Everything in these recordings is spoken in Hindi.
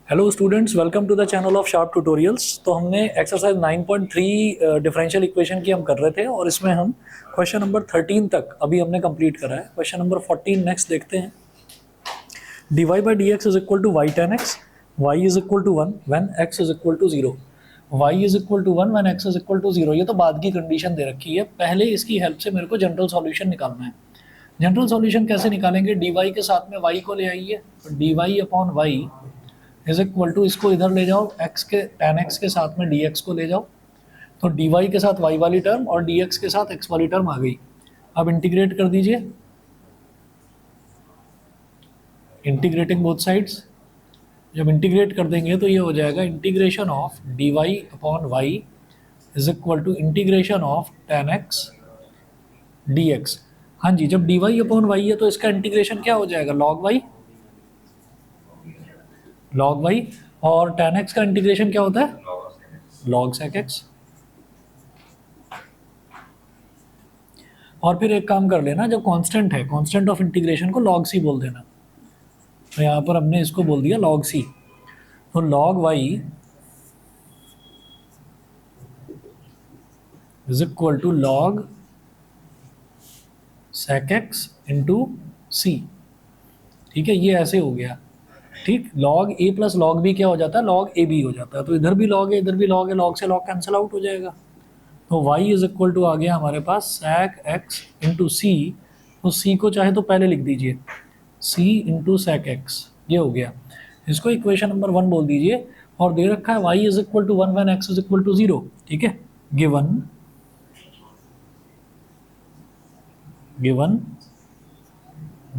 Hello students, welcome to the channel of Sharp Tutorials. तो हमने एक्सरसाइज 9.3 डिफरेंशियल इक्वेशन की हम कर रहे थे और इसमें हम क्वेश्चन नंबर 13 तक अभी हमने कंप्लीट करा है। क्वेश्चन नंबर 14 नेक्स्ट देखते हैं। dy by dx is equal to y tan x, y is equal to 1 when x is equal to 0, y is equal to 1 when x is equal to 0। ये तो बाद की कंडीशन दे रखी है, पहले इसकी हेल्प से मेरे को जनरल सॉल्यूशन निकालना है। जनरल सॉल्यूशन कैसे निकालेंगे? dy के साथ में y को ले आइए, तो dy upon y is equal to, इसको इधर ले जाओ, x के tan x के साथ में dx को ले जाओ, तो dy के साथ y वाली टर्म और dx के साथ x वाली टर्म आ गई। अब इंटीग्रेट कर दीजिए, इंटीग्रेटिंग बोथ साइड्स। जब इंटीग्रेट कर देंगे तो ये हो जाएगा integration of dy upon y is equal to integration of tan x dx। हाँ जी, जब dy अपॉन y है तो इसका इंटीग्रेशन क्या हो जाएगा? log y, और tan x का इंटीग्रेशन क्या होता है? log sec x। और फिर एक काम कर लेना, जब कांस्टेंट है, कांस्टेंट ऑफ इंटीग्रेशन को log c बोल देना। तो यहाँ पर हमने इसको बोल दिया log c, तो log y is equal to log sec x इंटू c। ठीक है, ये ऐसे हो गया। ठीक, log a plus log b क्या हो जाता है? log a b हो जाता है। तो इधर भी log है, इधर भी log है, log से log कैंसिल आउट हो जाएगा। तो y इज इक्वल टू आ गया हमारे पास sec x इंटू सी। तो c को चाहे तो पहले लिख दीजिए, c इंटू sec x, ये हो गया। इसको इक्वेशन नंबर 1 बोल दीजिए। और दे रखा है y is equal to 1 when x is equal to 0। ठीक है, given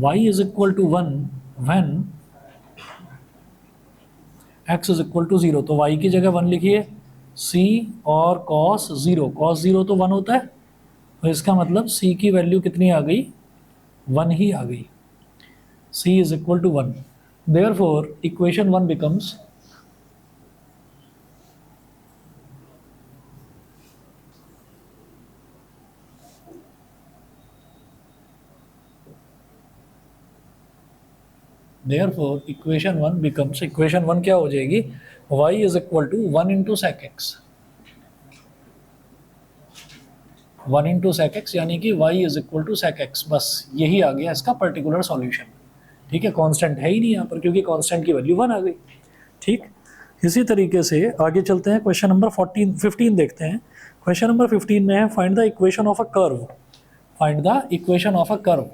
y is equal to 1 when x is equal to 0। तो y की जगह 1 लिखिए, c और cos 0, cos 0 तो 1 होता है, तो इसका मतलब c की वैल्यू कितनी आ गई? 1 ही आ गई। c is equal to 1। Therefore equation 1 becomes equation 1 क्या हो जाएगी? y is equal to 1 into sec x, 1 into sec x, यानी कि y is equal to sec x. बस यही आ गया इसका पर्टिकुलर सॉल्यूशन। ठीक है, कांस्टेंट है ही नहीं यहाँ पर, क्योंकि कांस्टेंट की वैल्यू 1 आ गई। ठीक, इसी तरीके से आगे चलते हैं। क्वेश्चन नंबर 15 देखते हैं। क्वेश्चन नंबर 15 में है find the equation of a curve. Find the equation of a curve.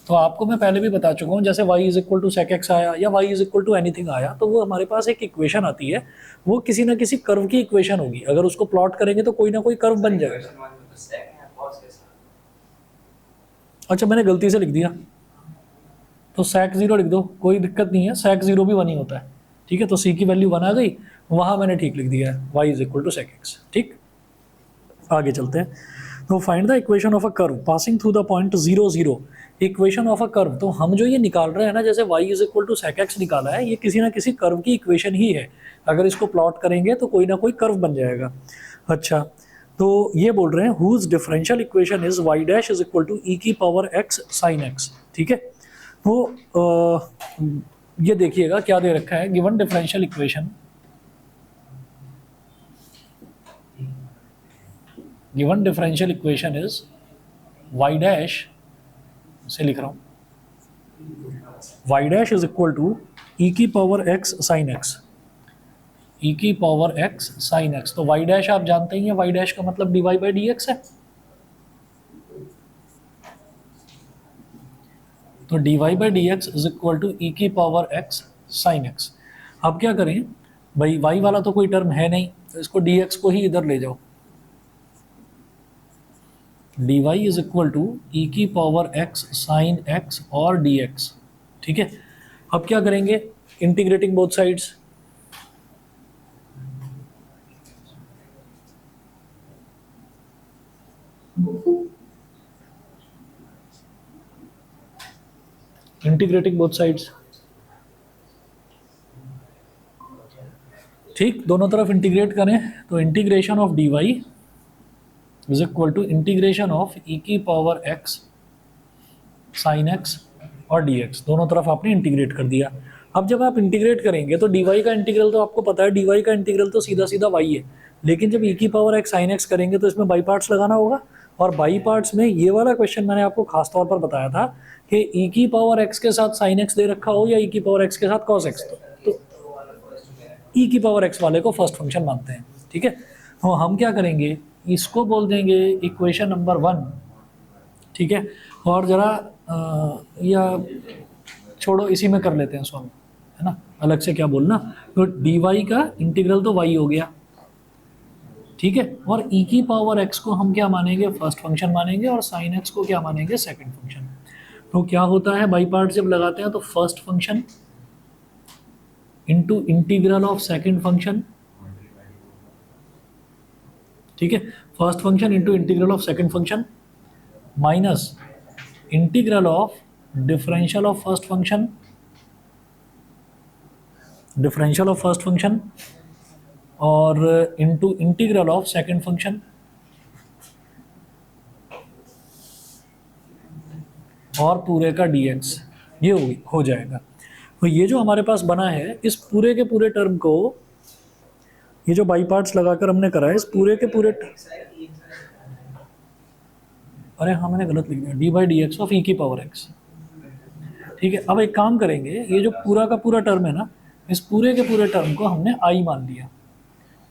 तो आपको मैं पहले भी बता चुका हूँ, जैसे y is equal to sec x आया या y is equal to anything आया, तो वो हमारे पास एक इक्वेशन आती है, वो किसी ना किसी कर्व की इक्वेशन होगी। अगर उसको प्लॉट करेंगे तो कोई ना कोई कर्व बन जाएगा। अच्छा, मैंने गलती से लिख दिया, तो sec 0 लिख दो, कोई दिक्कत नहीं है, sec 0 भी 1 ही होता है। ठीक है, तो c की वैल्यू 1 आ गई, वहाँ मैंने ठीक लिख दिया है, y is equal to sec x. ठीक, आगे चलते हैं। तो find the equation of a curve passing through the point 0 0। Equation of a curve, तो हम जो ये निकाल रहे हैं ना, जैसे y is equal to sec x निकाला है, ये किसी ना किसी कर्व की इक्वेशन ही है। अगर इसको प्लॉट करेंगे तो कोई ना कोई कर्व बन जाएगा। अच्छा, तो ये बोल रहे हैं whose differential equation is y dash is equal to e की पावर x साइन x। ठीक है, तो ये देखिएगा क्या दे रखा है। Given differential equation, given differential equation is y dash, से लिख रहा हूँ, y dash is equal to e की power x sine x, e की पावर x साइन x। तो y डैश आप जानते ही हैं, y डैश का मतलब dy बाई dx है। तो dy by dx is equal to e की पावर x साइन x। अब क्या करें भाई, y वाला तो कोई टर्म है नहीं, तो इसको dx को ही इधर ले जाओ, dy is equal to e की पावर x साइन x और dx। ठीक है, अब क्या करेंगे? Integrating both sides. Integrating both sides, ठीक, दोनों तरफ इंटीग्रेट करें, तो integration of dy is equal to integration of e की पावर x साइन x और dx। दोनों तरफ आपने इंटीग्रेट कर दिया। अब जब आप इंटीग्रेट करेंगे तो dy का इंटीग्रल तो आपको पता है, dy का इंटीग्रल तो सीधा सीधा y है, लेकिन जब e की पावर x sin x करेंगे तो इसमें बाई पार्ट्स लगाना होगा। और बाई पार्ट्स में ये वाला क्वेश्चन मैंने आपको खास तौर पर बताया था कि e की पावर x के साथ sin x दे रखा हो या e की पावर x के साथ cos x, तो e की पावर x वाले को फर्स्ट फंक्शन मानते हैं, ठीक है। तो हम क्या करेंगे, इसको बोल देंगे इक्वेशन नंबर 1, ठीक है। और ज़रा या छोड़ो, इसी में कर लेते हैं सॉल्व, है ना, अलग से क्या बोलना। तो dy का इंटीग्रल तो y हो गया, ठीक है, और e की पावर x को हम क्या मानेंगे, फर्स्ट फंक्शन मानेंगे, और sin x को क्या मानेंगे, सेकंड फंक्शन। तो क्या होता है, बाई पार्ट जब लगाते हैं तो first function into integral of second function, ठीक है, first function into integral of second function minus integral of differential of first function, differential of first function, और into integral of second function, और पूरे का dx, ये हो जाएगा। तो ये जो हमारे पास बना है, इस पूरे के पूरे टर्म को, ये जो बाई पार्ट्स लगाकर हमने करा है, इस पूरे के पूरे, अरे हाँ मैंने गलत लिख दिया, d by d x of e की पावर एक्स, ठीक है। अब एक काम करेंगे, ये जो पूरा का पूरा टर्म है ना, इस पूरे के पूरे टर्म को हमने आई मान लिया,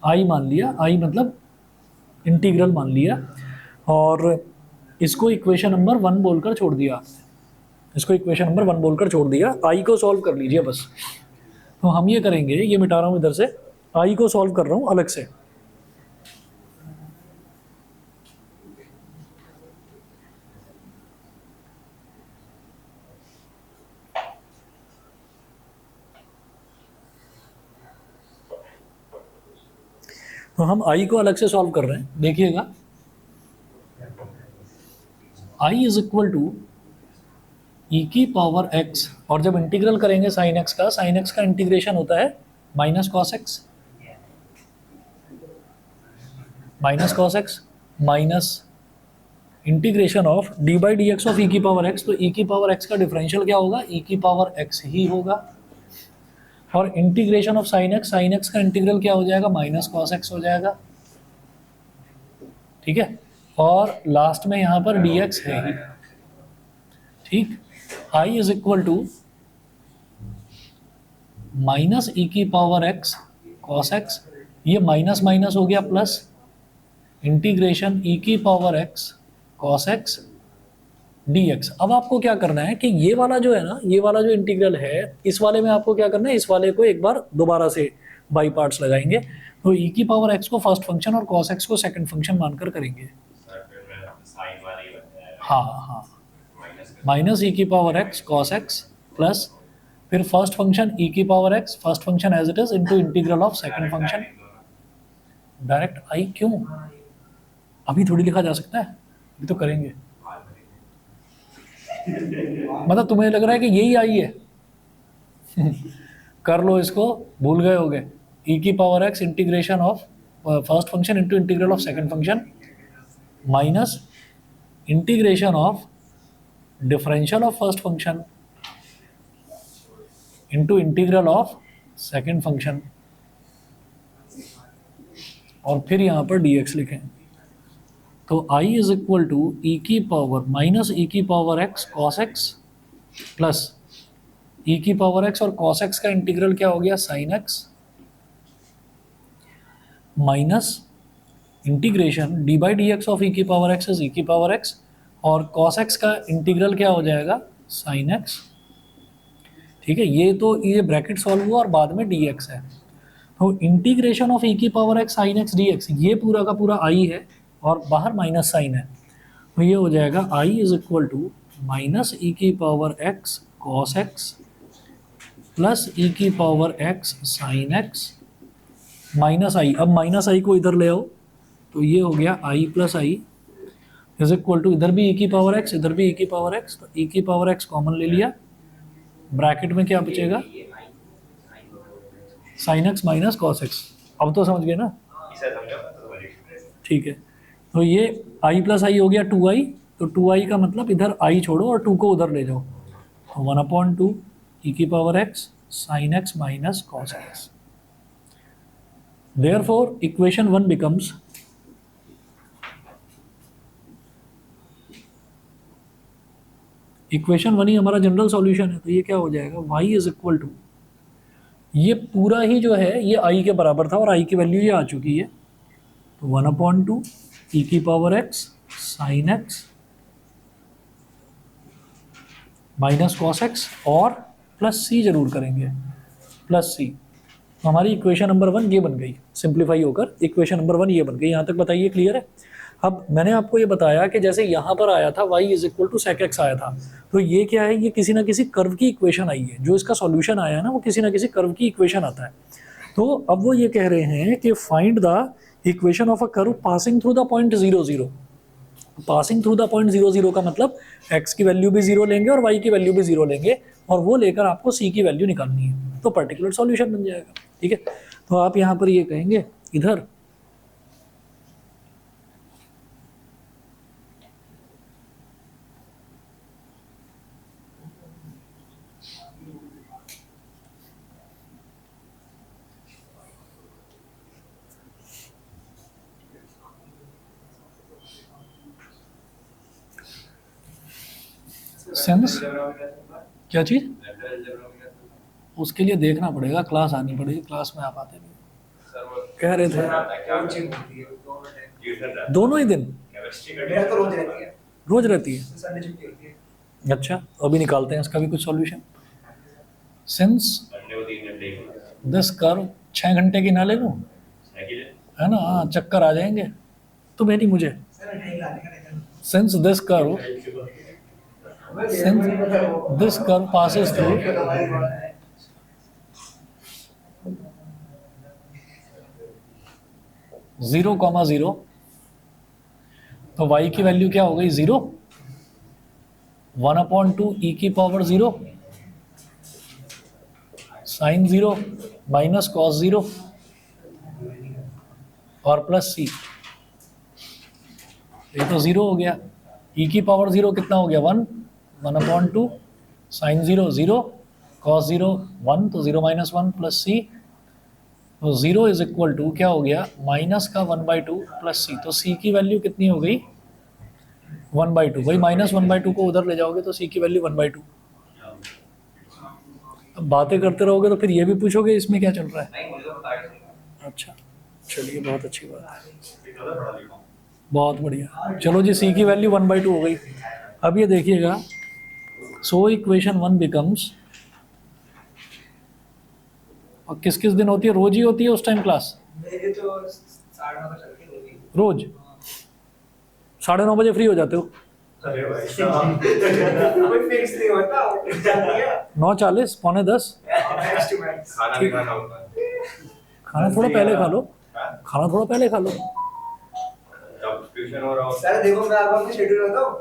आई मान लिया, आई मतलब इंटीग्रल मान लिया, और इसको इक्वेशन नंबर 1 बोलकर छोड़ दिया आपने, इसको इक्वेशन नंबर 1 बोलकर छोड़ दिया, आई को सॉल्व कर लीजिए बस। तो हम ये करेंगे, ये मिटा रहा हूँ इधर से, आई को सॉल्व कर रहा हूँ अलग से। तो हम आई को अलग से सॉल्व कर रहे हैं, देखिएगा, I is equal to e की पावर एक्स, और जब इंटीग्रल करेंगे साइन एक्स का, साइन एक्स का इंटीग्रेशन होता है minus cos x, minus cos x minus integration of d by d x of e की पावर एक्स। तो ई की पावर एक्स का डिफरेंशियल क्या होगा, ई की पावर एक्स ही होगा, और इंटीग्रेशन ऑफ साइन एक्स का इंटीग्रल क्या हो जाएगा, माइनस कॉस एक्स हो जाएगा, ठीक है। और लास्ट में यहाँ पर डी एक्स है ही, ठीक। आई is equal to minus e की पावर एक्स कॉस एक्स, ये माइनस माइनस हो गया प्लस, इंटीग्रेशन ई की power x cos x d x. अब आपको क्या करना है कि ये वाला जो है ना, ये वाला जो इंटीग्रल है, इस वाले में आपको क्या करना है, इस वाले को एक बार दोबारा से बाई पार्ट्स लगाएंगे। तो ई की पावर एक्स को फर्स्ट फंक्शन और कॉस एक्स को सेकंड फंक्शन मानकर करेंगे। हाँ हाँ, माइनस ई की power x cos x plus फिर फर्स्ट फंक्शन ई की power x, first function as it is, into integral of second function. Direct I क्यों, अभी थोड़ी लिखा जा सकता है, अभी तो करेंगे। मतलब तुम्हें लग रहा है कि यही आई है कर लो इसको, भूल गए होगे। ई की power x integration of first function into integral of second function minus integration of differential of first function into integral of second function, और फिर यहाँ पर dx लिखें। तो i is equal to e की पावर माइनस ई की power x cos x plus e की पावर एक्स, और कॉस एक्स का इंटीग्रल क्या हो गया, sine x, minus integration d by d x of e की पावर एक्स इज ई की पावर एक्स, और कॉस एक्स का इंटीग्रल क्या हो जाएगा, साइन एक्स, ठीक है। ये तो ये ब्रैकेट सॉल्व हुआ और बाद में dx है। तो इंटीग्रेशन ऑफ ई की power x sine x d x, ये पूरा का पूरा आई है और बाहर माइनस साइन है, तो ये हो जाएगा I is equal to minus e की power x cos x plus e की power x sine x minus I. अब माइनस आई को इधर ले आओ, तो ये हो गया I plus I is equal to, इधर भी ई की पावर एक्स, इधर भी ई की पावर एक्स, तो ई की पावर एक्स कॉमन ले लिया, ब्रैकेट में क्या बचेगा, sign x minus cos x. अब तो समझ गए ना, ठीक है। तो ये आई प्लस आई हो गया 2i, तो 2i का मतलब इधर i छोड़ो और 2 को उधर ले जाओ, तो 1/2 ई की power x sin x minus cos x. Therefore equation 1 becomes equation 1 ही हमारा जनरल सॉल्यूशन है, तो ये क्या हो जाएगा, y इज इक्वल टू, ये पूरा ही जो है ये i के बराबर था और i की वैल्यू ये आ चुकी है, तो 1/2 e की power x sin x minus cos x और प्लस c जरूर करेंगे, प्लस c। तो हमारी इक्वेशन नंबर 1 ये बन गई, सिंप्लीफाई होकर इक्वेशन नंबर 1 ये बन गई। यहाँ तक बताइए क्लियर है। अब मैंने आपको ये बताया कि जैसे यहाँ पर आया था y is equal to sec x आया था, तो ये क्या है, ये किसी ना किसी कर्व की इक्वेशन आई है, जो इसका सॉल्यूशन आया है ना वो किसी ना किसी कर्व की इक्वेशन आता है। तो अब वो ये कह रहे हैं कि find the equation of a curve passing through the point 0 0। Passing through the point 0 0 का मतलब x की वैल्यू भी 0 लेंगे और y की वैल्यू भी 0 लेंगे और वो लेकर आपको c की वैल्यू निकालनी है, तो पर्टिकुलर सॉल्यूशन बन जाएगा। ठीक है, तो आप यहाँ पर ये कहेंगे इधर सेंस क्या चीज, उसके लिए देखना पड़ेगा, क्लास आनी पड़ेगी, क्लास में आप आते नहीं, कह रहे थे दोनों ही दिन रोज रहती है। अच्छा, तो अभी निकालते हैं इसका भी कुछ सॉल्यूशन। सिंस दिस कर्व 6 घंटे की ना ले लूं, है ना, हाँ चक्कर आ जाएंगे, तो नहीं मुझे। Since this curve passes through 0,0, तो y की वैल्यू क्या हो गई 0, 1/2 e की पावर 0 sin 0 माइनस cos 0 और प्लस c, ये तो 0 हो गया, e की पावर 0 कितना हो गया 1/2 sin 0 0 cos 0 1, तो 0 - 1 प्लस c, तो 0 इज इक्वल टू क्या हो गया माइनस का 1/2 प्लस c, तो c की वैल्यू कितनी हो गई 1/2, भाई माइनस 1/2 को उधर ले जाओगे तो c की वैल्यू 1/2। अब बातें करते रहोगे तो फिर ये भी पूछोगे इसमें क्या चल रहा है। अच्छा चलिए, बहुत अच्छी बात है, बहुत बढ़िया। चलो जी, c की वैल्यू 1/2 हो गई। अब ये देखिएगा, सो इक्वेशन 1 बिकम्स, और किस किस दिन होती है, रोज ही होती है उस टाइम क्लास, मेरे तो 9:30 चलती होगी रोज 9:30 बजे फ्री हो जाते हो। अरे भाई कोई फिक्स नहीं होता, 9:40 पौने 10 मैक्स टू मैक्स खाना भी खाना होता है। खाना थोड़ा पहले खा लो, खाना थोड़ा पहले खा लो। जब ट्यूशन हो रहा होता सर देखो, मैं आपको अपनी शेड्यूल बताऊं,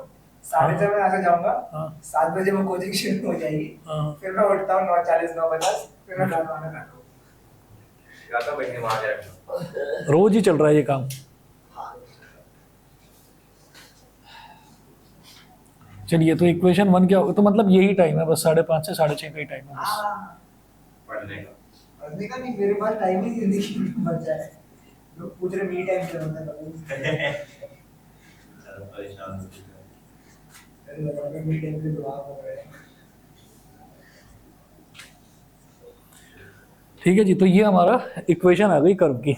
6:30 में आके जाऊंगा, हाँ 7 बजे मैं कोचिंग शुरू हो जाएगी, हाँ, फिर मैं उठता हूँ 9:40 9:50, फिर मैं खाना वाना खाता हूँ। या तो बहने वहां जाएगा। रोज ही चल रहा है ये काम। चलिए, तो इक्वेशन 1 क्या होगा, तो मतलब यही टाइम है बस, 5:30 से 6:30 का ही टाइम है बस। पढ़ने का पढ़ने का नहीं, मेरे पास टाइम ही जिंदगी में बचा है। लोग पूछ रहे मी टाइम क्या होता है, चलो परेशान हो चुका है। अरे बताओ मी टाइम के दुआ हो रहे हैं। ठीक है जी, तो ये हमारा इक्वेशन आ गई कर्व की।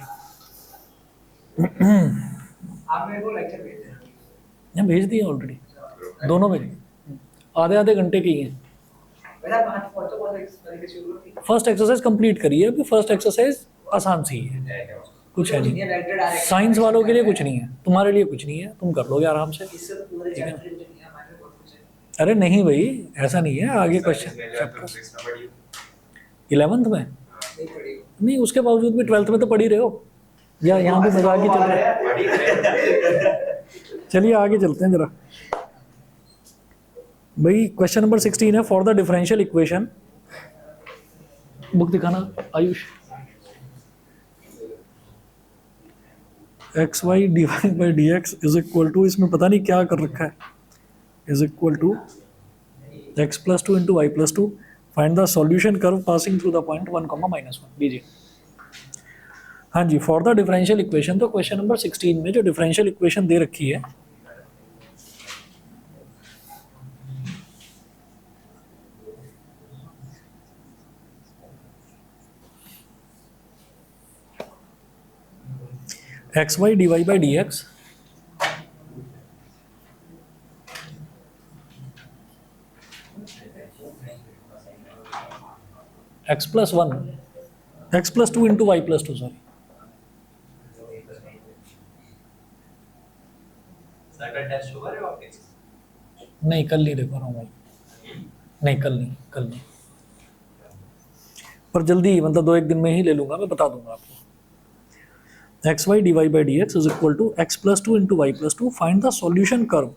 आप मेरे को लेक्चर भेज देना। मैं भेज दिया ऑलरेडी, दोनों भेज, आधे आधे घंटे की हैं। वैसे आप हाथ पहुंचो, कौन सा तरीके से शुरू होती है? फर्स्ट एक्सरसाइज कंप्लीट करिए, अभी फर्स्ट एक्सरसाइज आसान सी है, कुछ है नहीं। साइंस वालों के लिए कुछ नहीं है, तुम्हारे लिए कुछ नहीं है, तुम कर लोगे आराम से। इससे तो पूरे चैप्टर में नहीं है, हमारे बहुत कुछ है। अरे नहीं भाई, ऐसा नहीं है, आगे क्वेश्चन 11th में नहीं पढ़ी हो। नहीं, उसके बावजूद भी 12th में तो पढ़ ही रहे हो, या यहाँ भी मजाक ही चल रहा है। चलिए आगे चलते हैं जरा भाई। क्वेश्चन नंबर 16 है, for the differential equation, book दिखाना Ayush, x y divide by d x is equal to, इसमें पता नहीं क्या कर रखा है, is equal to x + 2 × y + 2। Find the solution curve passing through the point 1, -1 लीजिए। हाँ जी, फॉर द डिफरेंशियल इक्वेशन, तो क्वेश्चन नंबर 16 में जो डिफरेंशियल इक्वेशन दे रखी है xy dy by dx x+1 x+2 into y+2 sorry circle test हुआ है वापस? नहीं कल नहीं देखा रहा हूँ भाई, नहीं कल नहीं, पर जल्दी मतलब 2-1 दिन में ही ले लूँगा, मैं बता दूंगा आपको। xy dy by dx is equal to x+2 into y+2, find the solution curve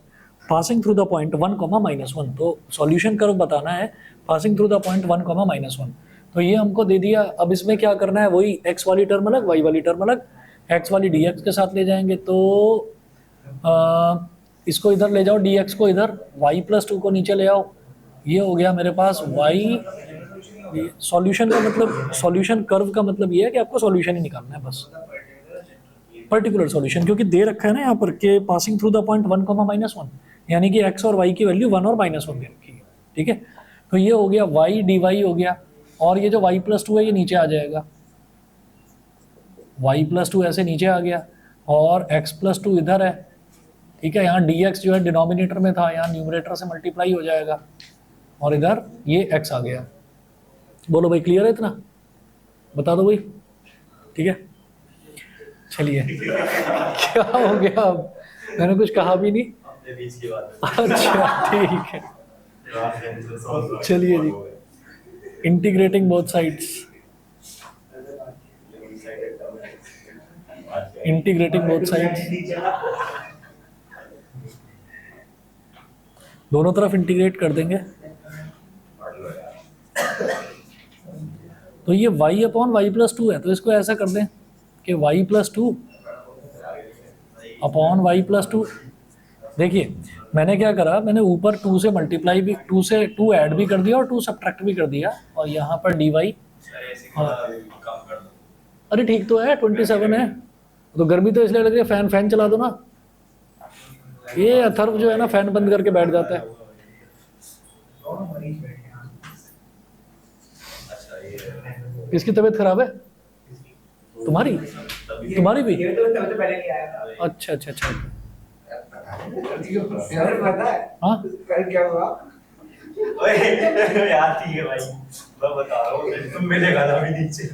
passing through the point 1, -1। तो सॉल्यूशन कर्व बताना है पासिंग थ्रू द पॉइंट 1, -1। तो ये हमको दे दिया। अब इसमें क्या करना है, वही x वाली टर्म अलग, y वाली टर्म अलग, x वाली dx के साथ ले जाएंगे। तो इसको इधर ले जाओ, dx को इधर, y+2 को नीचे ले आओ, ये हो गया मेरे पास y। सॉल्यूशन का मतलब, सॉल्यूशन कर्व का मतलब ये है कि आपको सॉल्यूशन ही निकालना है बस, पर्टिकुलर सॉल्यूशन, क्योंकि दे रखा है ना यहाँ पर के पासिंग थ्रू द पॉइंट 1, -1, यानी कि x और y की वैल्यू 1 और -1 दे रखी है, ठीक है। तो ये हो गया y dy हो गया, और ये जो y+2 है ये नीचे आ जाएगा, y+2 ऐसे नीचे आ गया, और x+2 इधर है, ठीक है। यहाँ dx जो है डिनोमिनेटर में था, यहाँ न्यूमरेटर से मल्टीप्लाई हो जाएगा, और इधर ये x आ गया। बोलो भाई, क्लियर है इतना? बता दो भाई, ठीक है। चलिए क्या हो गया, अब मैंने कुछ कहा भी नहीं। अपने बीच की बात है। अच्छा ठीक है, चलिए जी। Integrating both sides, integrating both sides, दोनों तरफ इंटीग्रेट कर देंगे। तो ये y अपॉन y+2 है, तो इसको ऐसा कर दें कि y+2 अपॉन y+2। देखिए मैंने क्या करा, मैंने ऊपर 2 से मल्टीप्लाई भी, 2 से 2 ऐड भी कर दिया और 2 सब्ट्रैक्ट भी कर दिया, और यहाँ पर dy। अरे ठीक तो है, 27 है। तो गर्मी तो इसलिए लग रही है, फैन चला दो ना। ये अथर्व जो है ना, फैन बंद करके बैठ जाता है। किसकी तबीयत खराब है? तुम्हारी भी? ये तो पहले नहीं आया था। अच्छा अच्छा अच्छा। यार पता है हाँ कल क्या हुआ? ओए यार ठीक है भाई, मैं बता रहा हूँ, तुम मिलेगा ना अभी नीचे।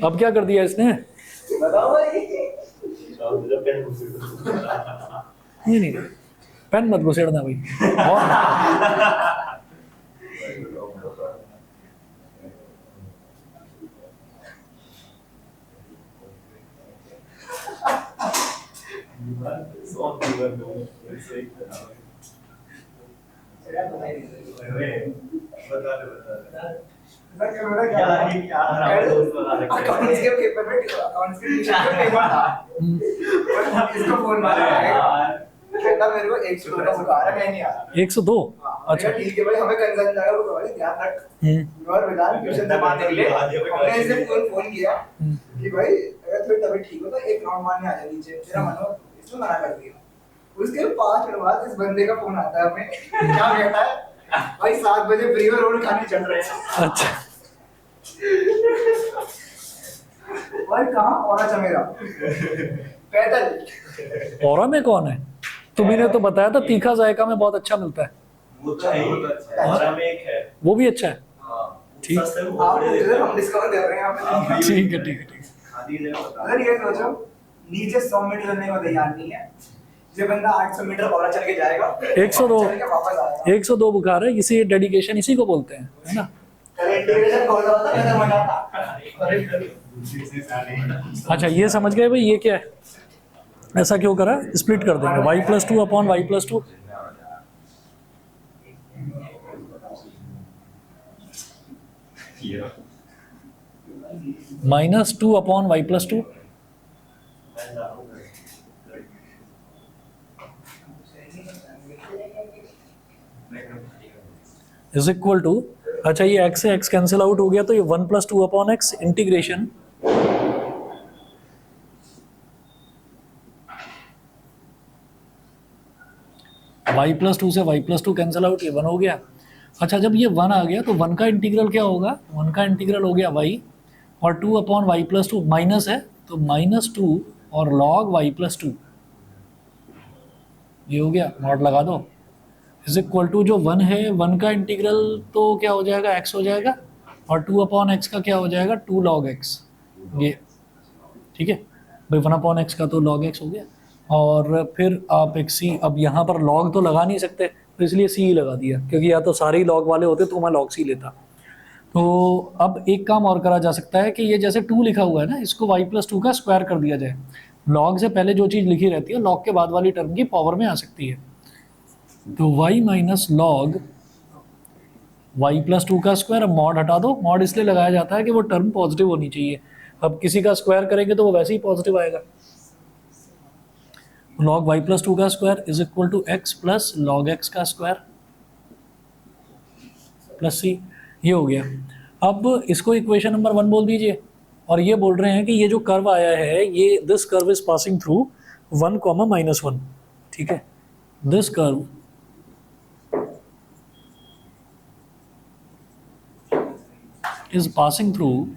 अब क्या कर दिया इसने? बताओ भाई। नहीं, पेन मत घुसेड़ना भाई। और अकाउंट्स के पेपर में अकाउंट्स के टीचर का पेपर था। इसको फोन मारा कहता मेरे को 102 का बुखार है, मैं नहीं आ रहा। 102? अच्छा ठीक है भाई, हमें कंसर्न जाएगा, वो भाई ध्यान रख। और विधान ट्यूशन से मारने के लिए हमने इसे फोन किया कि भाई अगर थोड़ी तबीयत ठीक हो तो एक राउंड मारने आ जा नीचे। मेरा मन हो इसमें मना कर दिया। उसके 5 मिनट बाद इस बंदे का फोन आता है हमें, क्या कहता है भाई 7 बजे फ्री में रोड खाने चल रहे हैं। अच्छा भाई कहाँ? और अच्छा मेरा पैदल। औरा में कौन है? तुम्ही ने तो बताया था तीखा जायका में बहुत अच्छा मिलता है। वो चाहिए और में एक है, वो भी अच्छा है। ठीक, आप हम डिस्कवर कर रहे हैं यहाँ पे। ठीक है ठीक है ठीक है। अगर ये सोचो नीचे 100 मीटर चलने को तैयार नहीं है, ये बंदा 800 मीटर और चल के जाएगा, 102 चल के वापस आएगा। 102 बुखार है, इसी डेडिकेशन इसी को बोलते हैं, है ना। इंटीग्रेशन कौन सा होता है? मैं समझ आता। अच्छा ये समझ गए भाई, ये क्या है, ऐसा क्यों करा? स्प्लिट कर देंगे y+2 upon y+2। -2 upon y+2। Is equal to, अच्छा ये x से x कैंसिल आउट हो गया तो ये 1 plus 2 upon x integration y plus 2 से y प्लस 2 कैंसिल आउट, ये 1 हो गया। अच्छा जब ये 1 आ गया तो 1 का इंटीग्रल क्या होगा, 1 का इंटीग्रल हो गया y, और 2 अपॉन वाई प्लस 2 माइनस है तो -2 और log y प्लस 2, ये हो गया, मॉड लगा दो, इज इक्वल टू जो 1 है 1 का इंटीग्रल तो क्या हो जाएगा, x हो जाएगा, और 2 अपॉन एक्स का क्या हो जाएगा, 2 log x, ये ठीक है भाई, 1 अपॉन एक्स का तो log x हो गया। और फिर आप एक c, अब यहाँ पर log तो लगा नहीं सकते तो इसलिए c ही लगा दिया, क्योंकि या तो सारे ही log वाले होते तो मैं log c लेता। तो अब एक काम और करा जा सकता है कि ये जैसे 2 लिखा हुआ है ना, इसको y प्लस 2 का स्क्वायर कर दिया जाए। log से पहले जो चीज़ लिखी रहती है log के बाद वाली टर्म की पावर में आ सकती है, तो y minus log y plus 2 का स्क्वायर। अब मॉड हटा दो, मॉड इसलिए लगाया जाता है कि वो टर्म पॉजिटिव होनी चाहिए, अब किसी का स्क्वायर करेंगे तो वो वैसे ही पॉजिटिव आएगा। log y प्लस 2 का square is equal to x plus log x का स्क्वायर प्लस c, ये हो गया। अब इसको इक्वेशन नंबर 1 बोल दीजिए, और ये बोल रहे हैं कि ये जो कर्व आया है ये this curve is passing through 1, -1, ठीक है, this curve is passing through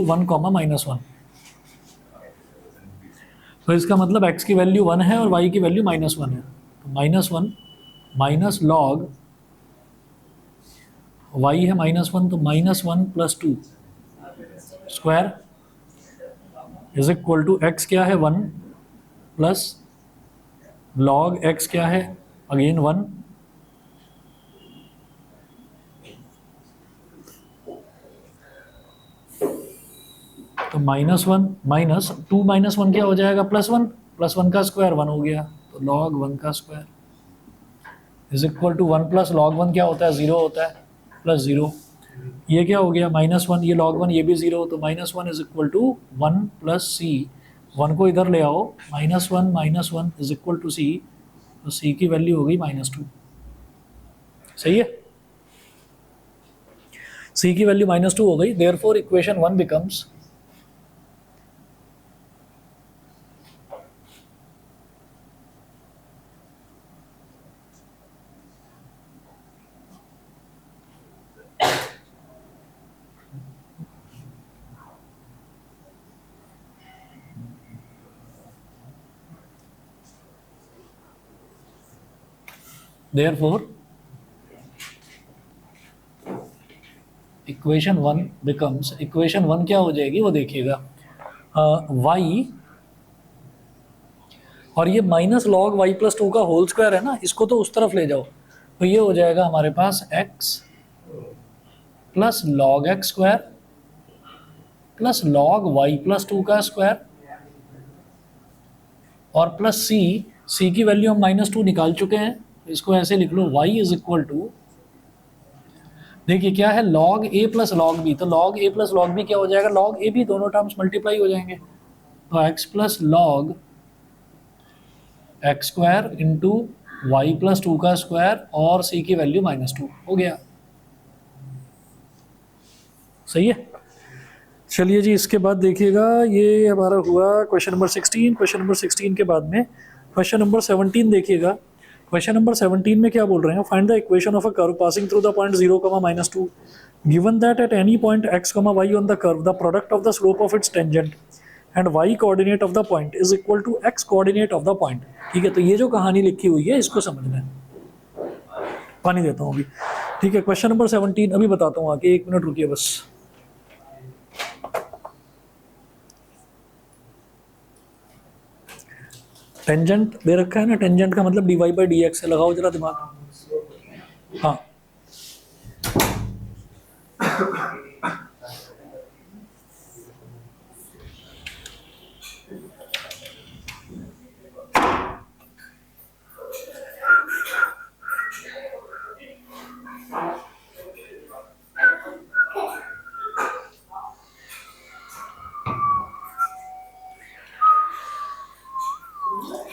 -1, तो इसका मतलब x की वैल्यू 1 है और y की वैल्यू -1 है, तो -1 माइनस लॉग y है -1 तो -1 plus 2 square is equal to x क्या है 1 प्लस log x क्या है अगेन 1, तो -1 माइनस 2 -1 क्या हो जाएगा, +1 का स्क्वायर 1 हो गया, तो log 1 का square is equal to 1 plus log 1 क्या होता है, 0 होता है, प्लस 0, ये क्या हो गया -1, ये log 1 ये भी 0, तो -1 is equal to 1 plus c, 1 को इधर ले आओ, -1 इज इक्वल टू c, तो c की वैल्यू हो गई -2, सही है, c की वैल्यू -2 हो गई, therefore equation 1 becomes therefore equation 1 becomes, equation 1 क्या हो जाएगी वो देखिएगा, y और ये माइनस लॉग y प्लस 2 का होल स्क्वायर है ना, इसको तो उस तरफ ले जाओ, तो ये हो जाएगा हमारे पास x plus log x square plus log y plus 2 का स्क्वायर और प्लस c की वैल्यू हम -2 निकाल चुके हैं, इसको ऐसे लिख लो, y इज इक्वल टू, देखिए क्या है log a plus log b, तो log a plus log b क्या हो जाएगा, log a भी, दोनों टर्म्स मल्टीप्लाई हो जाएंगे, तो x plus log x square into y plus 2 का स्क्वायर और c की वैल्यू -2 हो गया, सही है। चलिए जी, इसके बाद देखिएगा ये हमारा हुआ क्वेश्चन नंबर 16। क्वेश्चन नंबर 16 के बाद में क्वेश्चन नंबर 17 देखिएगा। क्वेश्चन नंबर 17 में क्या बोल रहे हैं, find the equation of a curve passing through the point 0, -2 given that at any point x, y on the curve the product of the slope of its tangent and y coordinate of the point is equal to x coordinate of the point. ठीक है, तो ये जो कहानी लिखी हुई है इसको समझना है, पानी देता हूँ अभी। ठीक है, क्वेश्चन नंबर 17 अभी बताता हूँ आके, 1 मिनट रुकिए बस। टेंजेंट दे रखा है ना, टेंजेंट का मतलब dy/dx है, लगाओ जरा दिमाग। हाँ,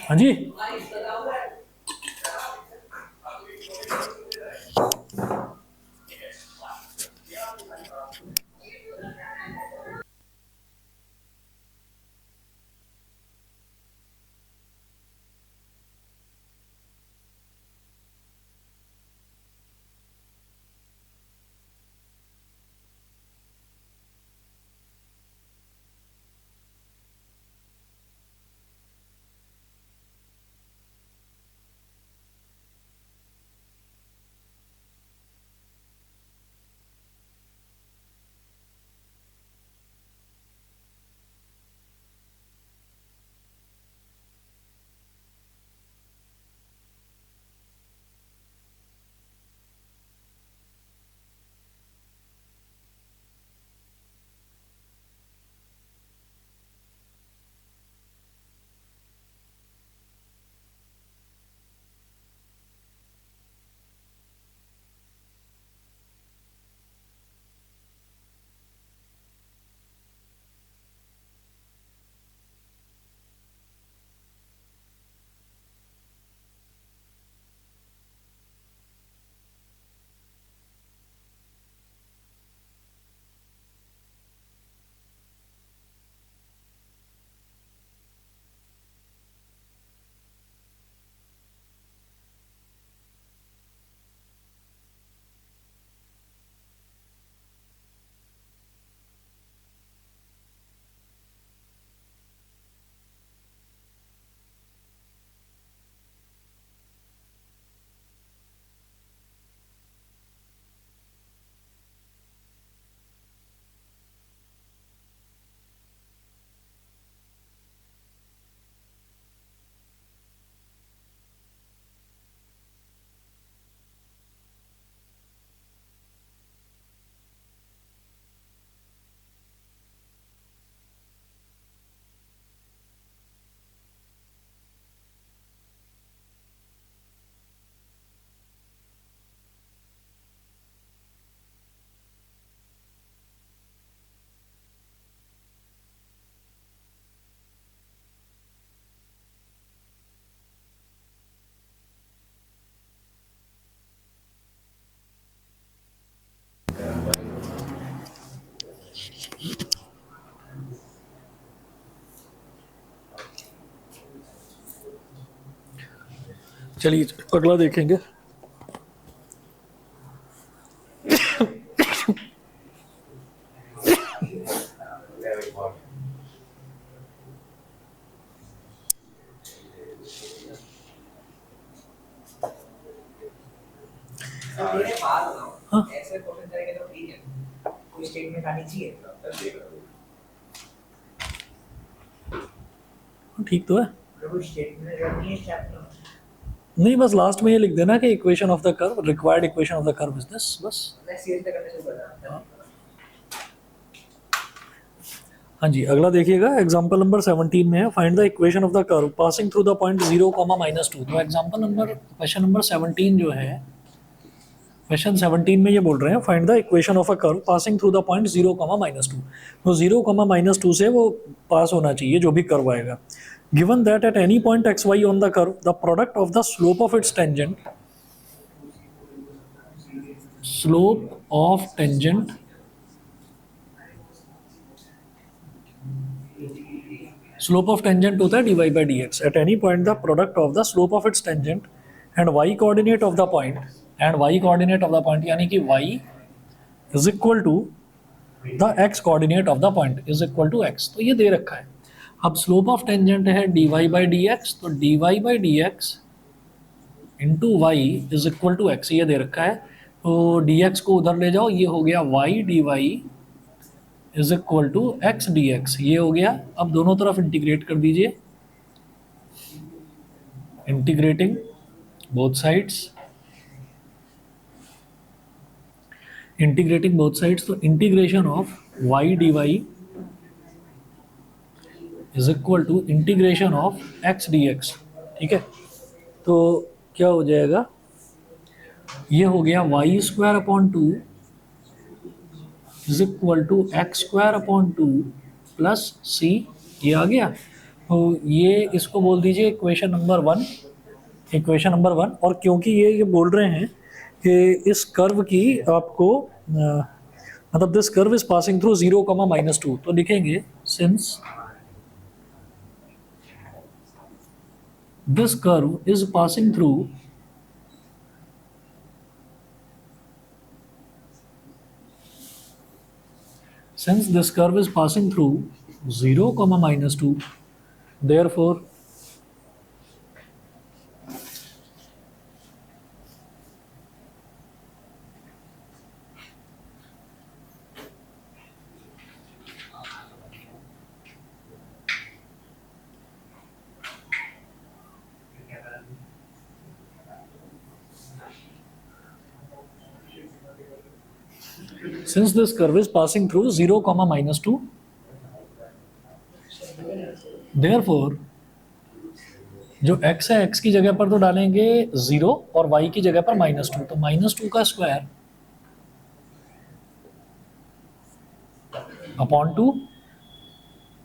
हाँ जी, चलिए अगला देखेंगे। मेरे पास बताओ ऐसे क्वेश्चन करेंगे तो ठीक है, कोई स्टेटमेंट आनी चाहिए। ठीक तो है, कोई स्टेटमेंट नहीं है चैप्टर नहीं बस लास्ट में ये लिख देना कि equation of the curve, required equation of the curve is this, बस। मैं सीरीज तक करने शुरू कर रहा हूं। हाँ जी, अगला देखिएगा एग्जांपल नंबर 17 में है find the equation of the curve passing through the point 0, -2। तो एग्जांपल नंबर क्वेश्चन नंबर 17 जो है, क्वेश्चन 17 में ये बोल रहे हैं find the equation of a curve passing through the point 0, -2। तो 0, -2 से वो पास होना चाहिए जो भी कर्व आएगा। Given that at any point x y on the curve the product of the slope of its tangent, slope of tangent slope of tangent होता है dy by dx at any point the product of the slope of its tangent and y coordinate of the point, and y coordinate of the point यानी कि y is equal to the x coordinate of the point is equal to x। तो ये दे रखा है। अब स्लोप ऑफ टेंजेंट है dy by dx, तो dy by dx into y is equal to x, ये दे रखा है। तो dx को उधर ले जाओ, ये हो गया y dy is equal to x d x, ये हो गया। अब दोनों तरफ इंटीग्रेट कर दीजिए, integrating both sides, integrating both sides. तो integration of y d y is equal to integration of x d x, ठीक है। तो क्या हो जाएगा, ये हो गया y square upon 2 is equal to x square upon 2 plus c, ये आ गया। तो ये इसको बोल दीजिए इक्वेशन नंबर 1, इक्वेशन नंबर 1। और क्योंकि ये बोल रहे हैं कि इस कर्व की आपको मतलब this curve is passing through 0, -2, तो लिखेंगे since this curve is passing through since this curve is passing through 0, -2, therefore since this curve is passing through 0, -2, therefore जो x है x की जगह पर तो डालेंगे 0 और y की जगह पर -2, तो -2 का square upon 2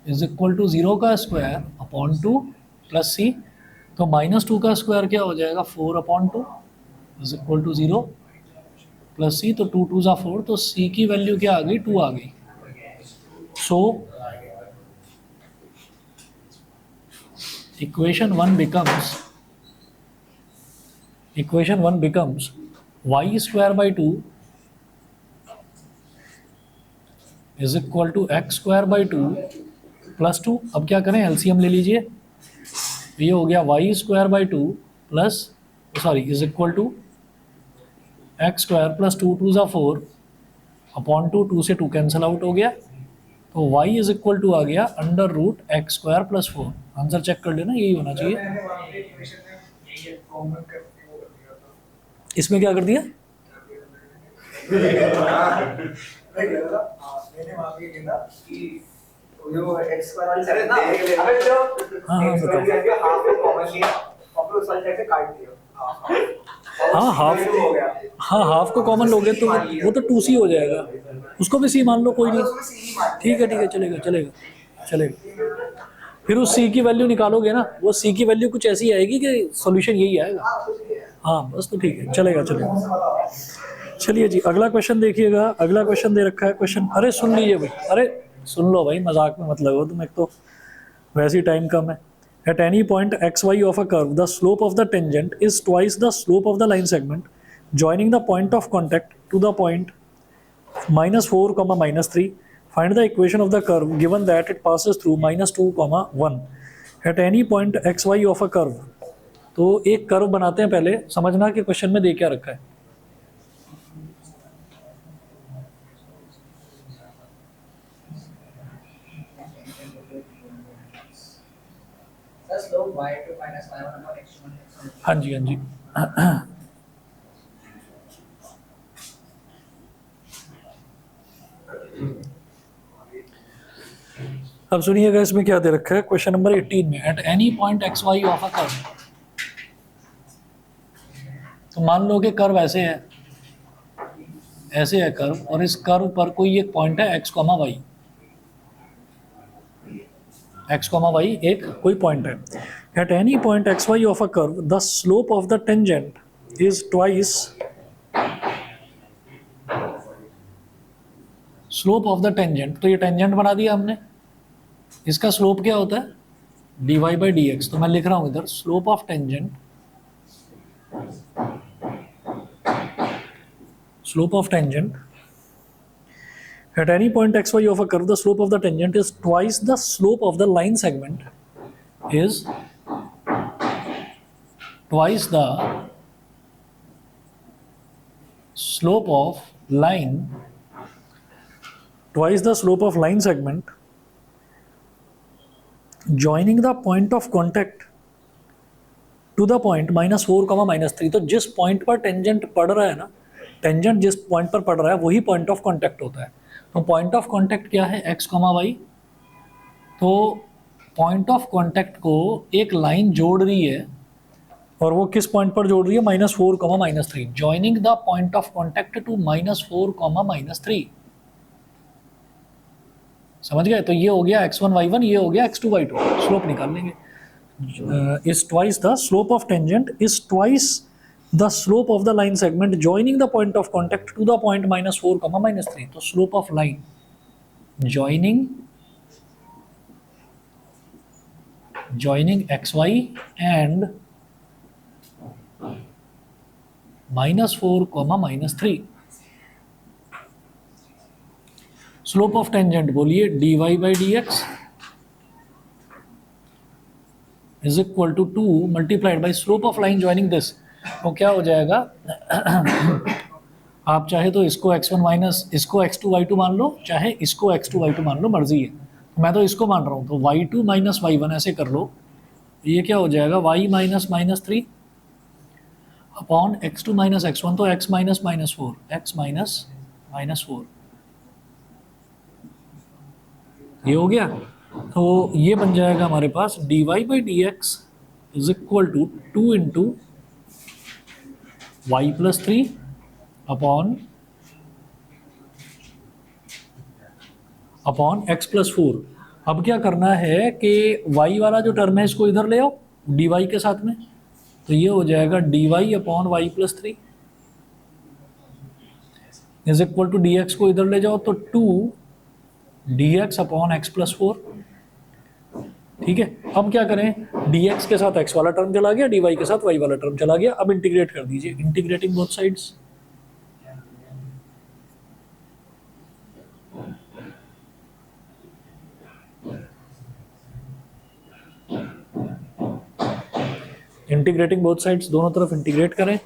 is equal to 0 का स्क्वायर अपॉन 2 प्लस c, तो -2 का स्क्वायर क्या हो जाएगा 4/2 is equal to 0 plus c, तो 2 2 ज़ा 4, तो c की वैल्यू क्या आ गई 2 आ गई। सो equation 1 becomes y square by 2 is equal to x square by 2 plus 2। अब क्या करें एलसीएम ले लीजिए, ये हो गया y square by 2 plus is equal to x square plus 2 2 ज़ा 4 अपॉन 2, 2 से 2 कैंसिल आउट हो गया, तो y इज इक्वल टू आ गया √x² प्लस 4। आंसर चेक कर लेना, यही होना चाहिए। मैंने वहाँ पे इक्वेशन में ये कॉमन करके वो कर दिया था। इसमें क्या कर दिया? मैंने वहाँ पे किया था कि जो x स्क्वायर वाली साइड है ना, अबे जो x स्क्वायर की जगह हाफ को कॉमन लिया और फिर उस वाली साइड से काट दिया। हाँ हाफ, हो गया। हाँ हाफ को कॉमन लोगे तो वो तो 2c हो जाएगा, उसको भी c मान लो, कोई नहीं, ठीक है चलेगा चलेगा चलेगा। फिर उस c की वैल्यू निकालोगे ना, वो c की वैल्यू कुछ ऐसी आएगी कि सॉल्यूशन यही आएगा। हाँ बस, तो ठीक है, चलेगा चलेगा। चलिए जी, अगला क्वेश्चन देखिएगा। अगला क्वेश्चन दे रखा है क्वेश्चन, अरे सुन लीजिए भाई, अरे सुन लो भाई, मजाक में मत लगो तुम, एक तो वैसे ही टाइम कम है। At any point xy of a curve, the slope of the tangent is twice the slope of the line segment joining the point of contact to the point -4, -3. Find the equation of the curve given that it passes through -2, 1. At any point xy of a curve. तो एक कर्व बनाते हैं, पहले समझना कि क्वेश्चन में दे क्या रखा है। हाँ जी हाँ जी। अब सुनिएगा इसमें क्या दे रखा है क्वेश्चन नंबर 18 में। At any point x y of a curve, तो मान लो कि कर्व ऐसे है, ऐसे है कर्व, और इस कर्व पर कोई एक पॉइंट है x, y, x, y एक कोई पॉइंट है। At any point x y of a curve the slope of the tangent is twice slope of the tangent. तो ये टेंजेंट बना दिया हमने, इसका स्लोप क्या होता है dy/dx। तो मैं लिख रहा हूं इधर slope of tangent, slope of tangent at any point xy of a curve, the slope of the tangent is twice the slope of the line segment, is twice the slope of line, twice the slope of line segment joining the point of contact to the point -4, -3। तो जिस पॉइंट पर टेंजेंट पड़ रहा है ना, टेंजेंट जिस पॉइंट पर पड़ रहा है वही पॉइंट ऑफ कांटेक्ट होता है। तो पॉइंट ऑफ कांटेक्ट क्या है x, y। तो पॉइंट ऑफ कांटेक्ट को एक लाइन जोड़ रही है, और वो किस पॉइंट पर जोड़ रही है -4, -3, joining the point of contact to -4, -3। समझ गए? तो ये हो गया x1 y1, ये हो गया x2 y2, स्लोप निकाल लेंगे. Is twice the slope of tangent is twice the slope of the line segment joining the point of contact to the point -4, -3. तो slope of line joining xy and -4, -3. Slope of tangent बोलिए dy/dx is equal to 2 multiplied by slope of line joining this. तो क्या हो जाएगा? आप चाहे तो इसको x1 माइनस इसको x2 y2 मान लो, चाहे इसको x2 y2 मान लो, मर्जी है. मैं तो इसको मान रहा हूँ, तो y2 माइनस y1 ऐसे कर लो. ये क्या हो जाएगा? y minus -3 upon x2 minus x1, तो x माइनस -4, x माइनस -4. ये हो गया. तो ये बन जाएगा हमारे पास dy/dx is equal to 2 into y+3 upon x+4. अब क्या करना है कि y वाला जो टर्म है इसको इधर ले आओ dy के साथ में, तो ये हो जाएगा dy upon y+3 is equal to dx को इधर ले जाओ तो 2 dx अपॉन x+4. ठीक है. अब क्या करें? dx के साथ x वाला टर्म चला गया, dy के साथ y वाला टर्म चला गया. अब इंटीग्रेट कर दीजिए, integrating both sides. Integrating both sides, दोनों तरफ इंटीग्रेट करें.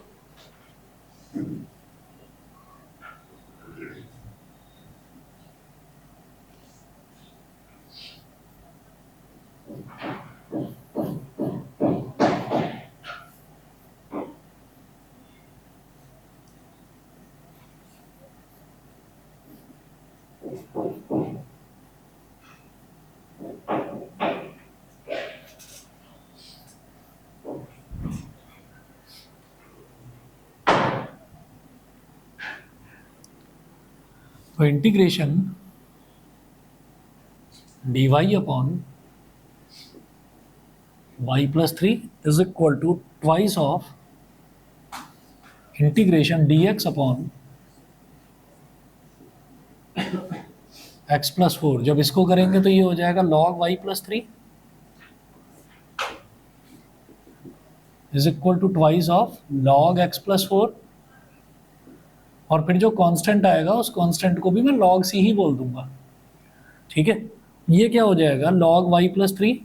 तो integration dy upon y+3 is equal to twice of integration dx upon x+4. जब इसको करेंगे तो ये हो जाएगा log y+3 is equal to twice of log x+4. और फिर जो कांस्टेंट आएगा उस कांस्टेंट को भी मैं log c ही बोल दूंगा. ठीक है. ये क्या हो जाएगा? log y+3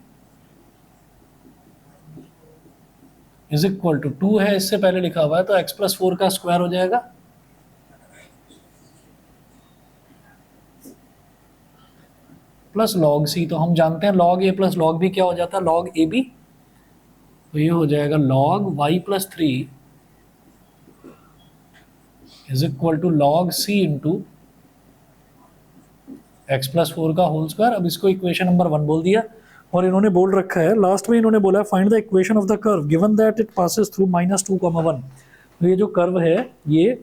is equal to 2 है, इससे पहले लिखा हुआ है तो x+4 का स्क्वायर हो जाएगा प्लस log c. तो हम जानते हैं log a plus log b क्या हो जाता है? log ab. तो ये हो जाएगा log y+3 is equal to log c into x+4 का होल स्क्वायर. अब इसको इक्वेशन नंबर 1 बोल दिया. और इन्होंने बोल रखा है लास्ट में, इन्होंने बोला find the equation of the curve given that it passes through -2, 1. तो ये जो कर्व है ये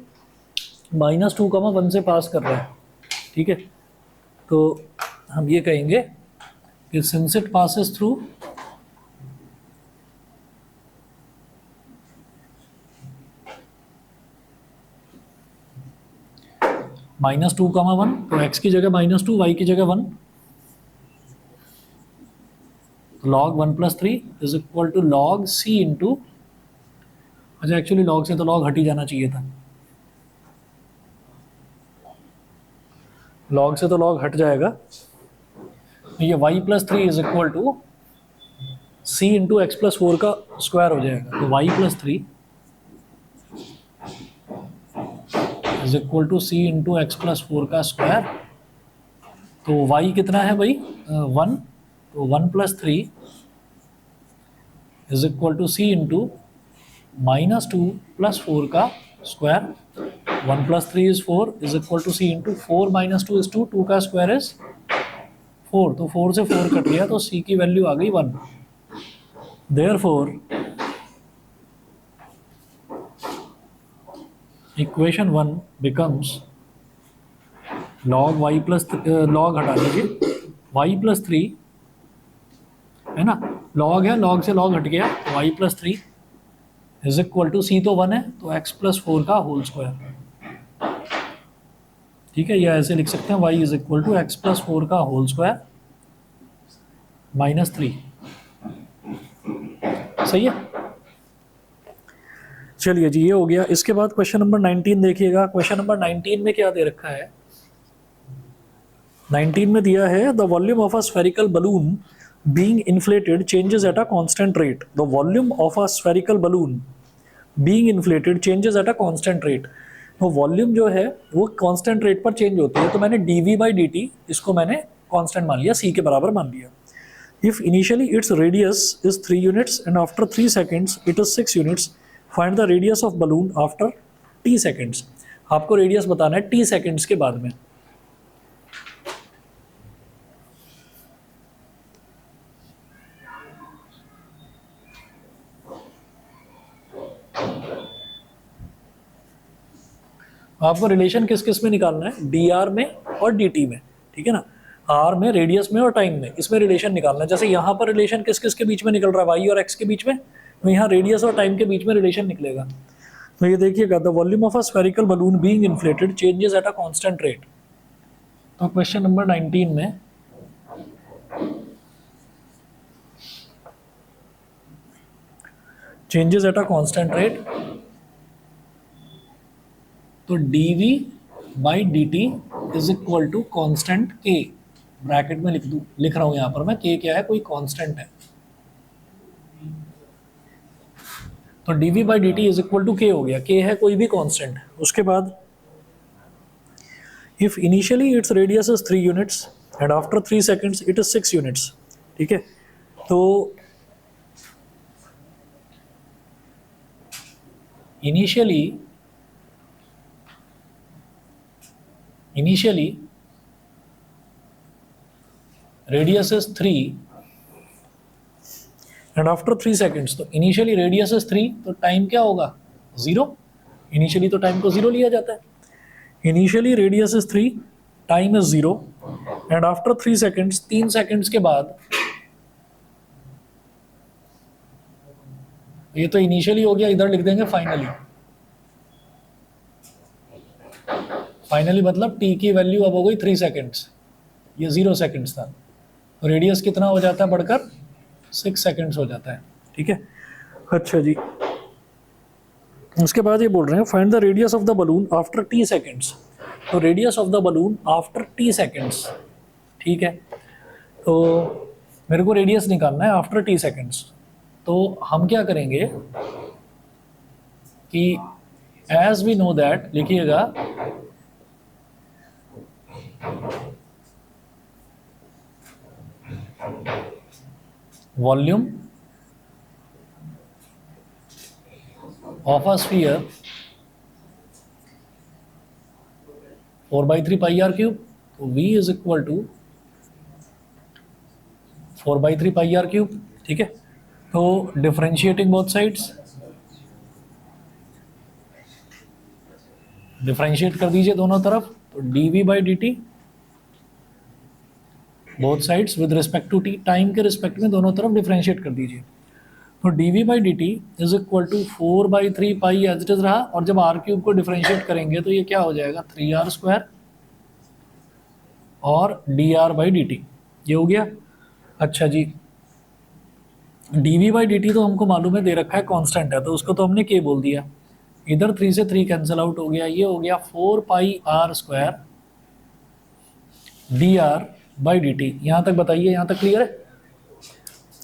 -2, 1 से पास कर रहा है. ठीक है. तो हम ये कहेंगे कि सिंस इट पासेस थ्रू -2, 1, तो x की जगह -2, y की जगह 1, log 1+3 is equal to log c into, अच्छा एक्चुअली log से तो log हट ही जाना चाहिए था, log से तो log हट जाएगा. ये y+3 is equal to c into x+4 का स्क्वायर हो जाएगा. तो y+3 is equal to c into x+4 का स्क्वायर. तो y कितना है भाई? 1. तो 1+3 is equal to c into -2 + 4 का square. 1+3 is 4 is equal to c into 4 - 2 is 2, 2 का स्क्वायर इज 4. तो 4 से 4 कट गया तो c की वैल्यू आ गई 1. Therefore equation 1 becomes log y+ log हटा लीजिए, y प्लस 3 है ना, log है, log से log हट गया, y plus 3 is equal to, c तो 1 है तो x प्लस 4 का होल स्क्वायर, ठीक है, या ऐसे लिख सकते हैं y is equal to x plus 4 का होल स्क्वायर माइनस 3। सही है, चलिए जी ये हो गया। इसके बाद क्वेश्चन नंबर 19 देखिएगा। क्वेश्चन नंबर 19 में क्या दे रखा है, 19 में दिया है the volume of a spherical balloon being inflated changes at a constant rate. The volume of a spherical balloon being inflated changes at a constant rate. तो वॉल्यूम जो है वो कांस्टेंट रेट पर चेंज होती है, तो मैंने dv बाई dt इसको मैंने कांस्टेंट मान लिया, c के बराबर मान लिया। If initially its radius is 3 units and after 3 seconds it is 6 units, find the radius of balloon after t seconds. आपको रेडियस बताना है t सेकेंड्स के बाद में। आपको रिलेशन किस किस में निकालना है, dr में और dt में, ठीक है ना, r में, रेडियस में और टाइम में, इसमें रिलेशन निकालना है। जैसे यहाँ पर रिलेशन किस किस के बीच में निकल रहा है, y और x के बीच में, तो यहाँ रेडियस और टाइम के बीच में रिलेशन निकलेगा। तो ये देखिएगा, the volume of a spherical balloon being inflated changes at a constant rate. तो क्वेश्चन नंबर 19 में changes at a constant rate, तो dv by dt is equal to constant k, bracket में लिख रहा हूं यहां पर मैं, k क्या है, कोई कांस्टेंट है, तो dv by dt is equal to k हो गया, k है कोई भी कांस्टेंट। उसके बाद if initially its radius is 3 units and after 3 seconds it is 6 units, ठीक है, तो initially radius is 3 and after 3 seconds, तो इनिशियली रेडियस इज 3 तो टाइम क्या होगा, 0। इनिशियली तो टाइम को 0 लिया जाता है। Initially radius is 3, time is 0 and after 3 seconds, 3 seconds के बाद, ये तो इनिशियली हो गया, इधर लिख देंगे फाइनली। फाइनली मतलब t की वैल्यू अब हो गई 3 सेकेंड्स, ये 0 सेकेंड्स था, तो रेडियस कितना हो जाता है बढ़कर 6 सेकेंड्स हो जाता है, ठीक है। अच्छा जी, उसके बाद ये बोल रहे हैं find the radius of the balloon after t seconds. तो radius of the balloon after t seconds, ठीक है, तो मेरे को रेडियस निकालना है आफ्टर t सेकेंड्स। तो हम क्या करेंगे कि एज वी नो दैट, लिखिएगा volume of a sphere 4/3 pi r cube, तो v is equal to 4/3 pi r cube, ठीक है। तो डिफरेंशिएटिंग बोथ साइड्स, डिफरेंशिएट कर दीजिए दोनों तरफ, तो dv by dt both sides with respect to t, time के रिस्पेक्ट में दोनों तरफ डिफरेंशिएट कर दीजिए। तो dv by dt is equal to 4/3 pi as it is रहा, और जब r क्यूब को डिफरेंशिएट करेंगे तो ये क्या हो जाएगा 3r स्क्वायर और dr बाई dt, ये हो गया। अच्छा जी, dv बाई dt तो हमको मालूम है दे रखा है कांस्टेंट है, तो उसको तो हमने k बोल दिया, इधर 3 से 3 कैंसिल आउट हो गया, ये हो गया 4 पाई r square dr by dt। यहाँ तक बताइए, यहाँ तक क्लियर है,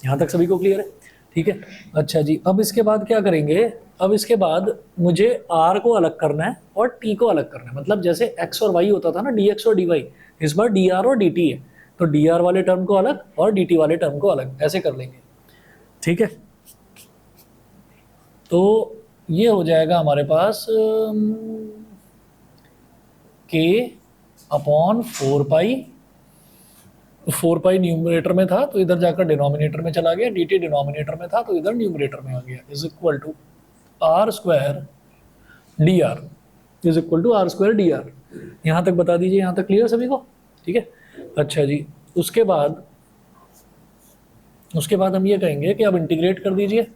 यहाँ तक सभी को क्लियर है, ठीक है। अच्छा जी, अब इसके बाद क्या करेंगे, अब इसके बाद मुझे r को अलग करना है और t को अलग करना है, मतलब जैसे x और y होता था ना, dx और dy, इस बार dr और dt है, तो dr वाले टर्म को अलग और dt वाले टर्म को अलग, ऐसे कर लेंगे, ठीक है। तो ये हो जाएगा हमारे पास k अपॉन 4 पाई, 4 पाई न्यूमरेटर में था तो इधर जाकर डिनोमिनेटर में चला गया, dt डिनोमिनेटर में था तो इधर न्यूमरेटर में आ गया, is equal to r square dr, is equal to r square dr। यहाँ तक बता दीजिए, यहाँ तक क्लियर सभी को, ठीक है। अच्छा जी, उसके बाद हम ये कहेंगे कि अब इंटीग्रेट कर दीजिए,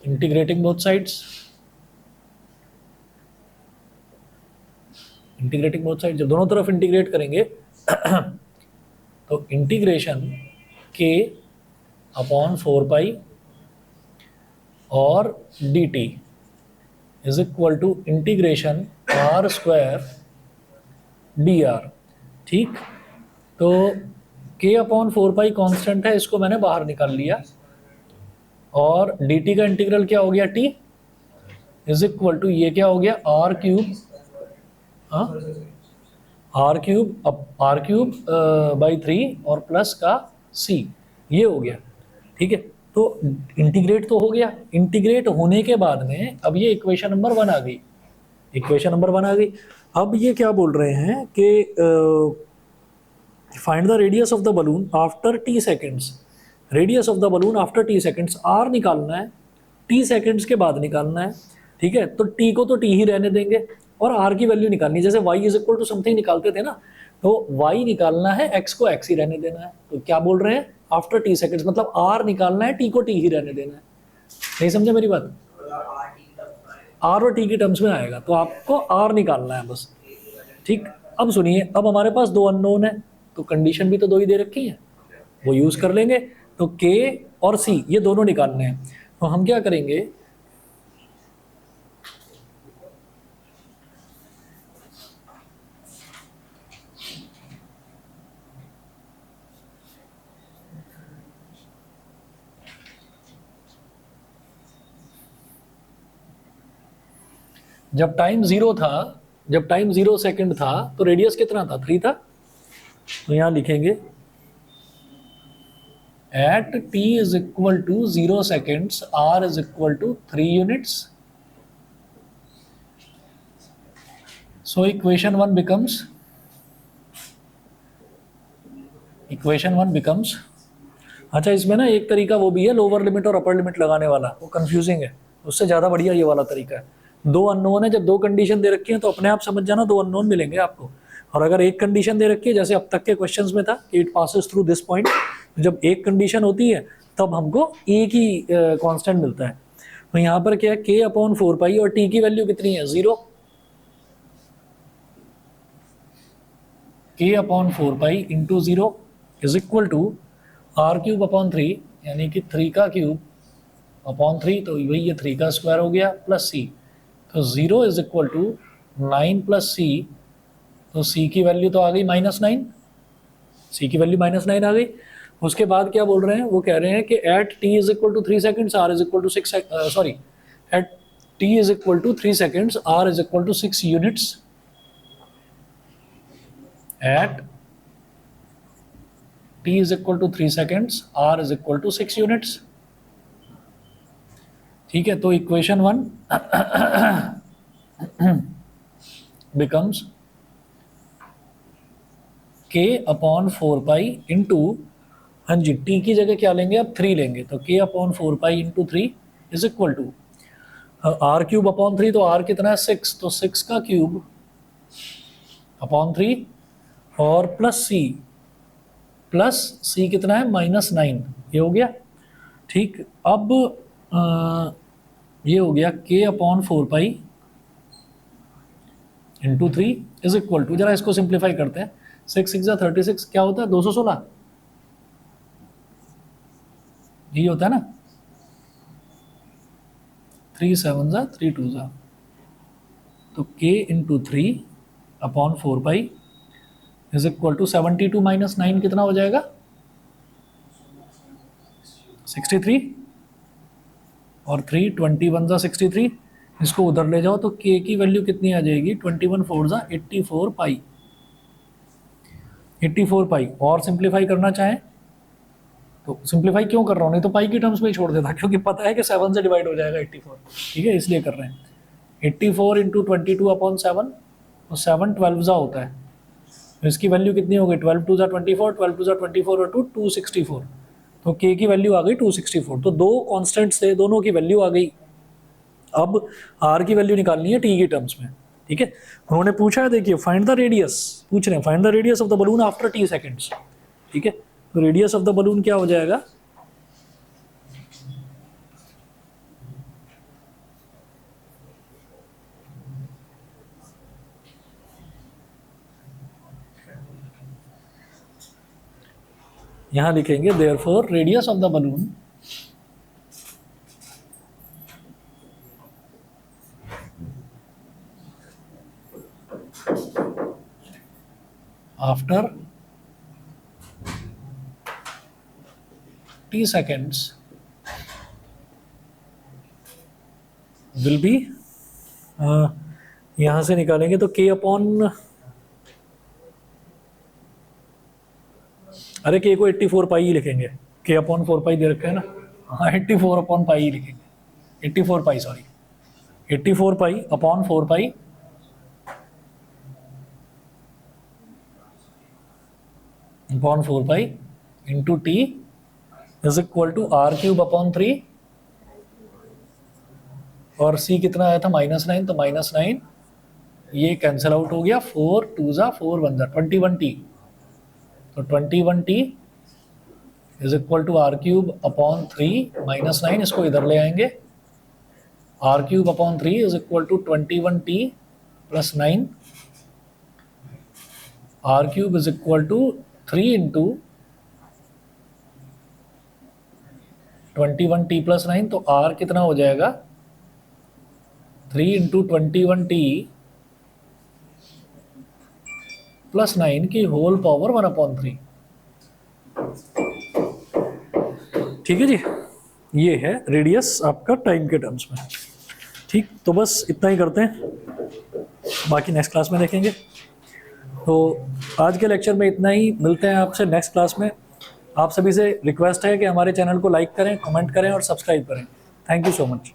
इंटीग्रेटिंग बोथ साइड्स, जब दोनों तरफ इंटीग्रेट करेंगे तो इंटीग्रेशन k अपॉन 4 पाई और dt is equal to integration r square dr। ठीक, तो k अपॉन 4 पाई कॉन्स्टेंट है, इसको मैंने बाहर निकाल लिया, और dt का इंटीग्रल क्या हो गया t इज इक्वल टू ये क्या हो गया r cube, r cube by 3 और प्लस का c, ये हो गया। ठीक है, तो इंटीग्रेट तो हो गया। इंटीग्रेट होने के बाद में अब ये इक्वेशन नंबर 1 आ गई। अब ये क्या बोल रहे हैं कि find the radius of the balloon after t seconds, r निकालना है, t सेकेंड्स के बाद निकालना है। ठीक है, तो t को तो t ही रहने देंगे और r की वैल्यू निकालनी है, जैसे y is equal to something निकालते थे ना, तो y निकालना है, x को x ही रहने देना है। तो क्या बोल रहे हैं, आफ्टर t सेकेंड्स, मतलब r निकालना है, t को t ही रहने देना है। नहीं समझे मेरी बात? r और t की टर्म्स में आएगा, तो आपको r निकालना है बस। ठीक, अब सुनिए, अब हमारे पास दो अननोन है, तो कंडीशन भी तो दो ही दे रखी है, वो यूज कर लेंगे। तो k और c ये दोनों निकालने हैं, तो हम क्या करेंगे, जब टाइम 0 सेकंड था तो रेडियस कितना था, 3 था। तो यहां लिखेंगे at t is equal to 0 seconds r is equal to 3 units. So equation 1 becomes, अच्छा इसमें ना एक तरीका वो भी है, लोअर लिमिट और अपर लिमिट लगाने वाला, वो कंफ्यूजिंग है, उससे ज़्यादा बढ़िया ये वाला तरीका है। दो अननोन है, जब दो कंडीशन दे रखी है तो अपने आप समझ जाना दो अननोन मिलेंगे आपको। और अगर एक कंडीशन दे रखी है, जैसे अब तक के क्वेश्चंस में था कि it passes through this point, जब एक कंडीशन होती है तब हमको एक ही कांस्टेंट मिलता है। तो यहाँ पर क्या है, k अपॉन 4 पाई और t की वैल्यू कितनी है, 0। k upon 4 pi into 0 is equal to r cube upon 3, यानी कि 3 का क्यूब अपॉन 3, तो वही ये 3 का स्क्वायर हो गया, प्लस c। तो 0 is equal to 9 plus c, तो c की वैल्यू तो आ गई -9 आ गई। उसके बाद क्या बोल रहे हैं, वो कह रहे हैं कि at t is equal to 3 seconds r is equal to 6, at t is equal to 3 seconds r is equal to 6 units. At t is equal to 3 seconds r is equal to 6 units. ठीक है, तो equation 1 becomes k upon 4 pi into, हाँ जी, t की जगह क्या लेंगे, अब 3 लेंगे, तो k upon 4 pi into 3 is equal to r cube upon 3, तो r कितना है 6, तो 6 का क्यूब अपॉन 3 और प्लस c कितना है -9, ये हो गया। ठीक, अब ये हो गया k upon 4 pi into 3 is equal to, जरा इसको सिंप्लीफाई करते हैं, 6 6 36 क्या होता है, 216, ये होता है ना, 3 7 3 2, तो k into 3 upon 4 pi is equal to 72 minus 9 कितना हो जाएगा, 63, और 3 21 63, इसको उधर ले जाओ तो k की वैल्यू कितनी आ जाएगी, 21 4 84 पाई। और सिंप्लीफाई करना चाहें तो सिंप्लीफाई क्यों कर रहा हूँ, नहीं तो पाई की टर्म्स में ही छोड़ देता, क्योंकि पता है कि 7 से डिवाइड हो जाएगा 84। ठीक है, इसलिए कर रहे हैं। 84 इंटू 22 अपॉन 7, तो 7 12 होता है, तो इसकी वैल्यू कितनी हो गई, 12 2 24, 12 2 24 और 2 264, तो k की वैल्यू आ गई 264। तो दो कॉन्स्टेंट्स थे, दोनों की वैल्यू आ गई। अब r की वैल्यू निकालनी है t की टर्म्स में, ठीक है, उन्होंने पूछा है, देखिए फाइंड द रेडियस, पूछ रहे हैं find the radius of the balloon after t seconds. ठीक है, तो रेडियस ऑफ द बलून क्या हो जाएगा, यहां लिखेंगे therefore radius of the balloon after t seconds will be, यहां से निकालेंगे तो k अपॉन, अरे k को 84 पाई ही लिखेंगे, k अपॉन 4 पाई दे रखा है ना, हाँ 84 अपॉन पाई ही लिखेंगे, 84 pi sorry 84 pi upon 4 pi upon 4 pi into t is equal to r cube upon 3, और c कितना आया था -9, तो -9 ये कैंसिल आउट हो गया, 4 2 जा 4 1 जा 21t, तो 21t is equal to r cube upon 3 -9, इसको इधर ले आएंगे, r cube upon 3 is equal to 21t plus 9, r cube is equal to 3 into 21t plus 9, तो r कितना हो जाएगा 3 इंटू 21t प्लस 9 की होल पावर 1/3। ठीक है जी, ये है रेडियस आपका टाइम के टर्म्स में। ठीक, तो बस इतना ही करते हैं, बाकी नेक्स्ट क्लास में देखेंगे। तो आज के लेक्चर में इतना ही, मिलते हैं आपसे नेक्स्ट क्लास में। आप सभी से रिक्वेस्ट है कि हमारे चैनल को लाइक करें, कमेंट करें और सब्सक्राइब करें। Thank you so much.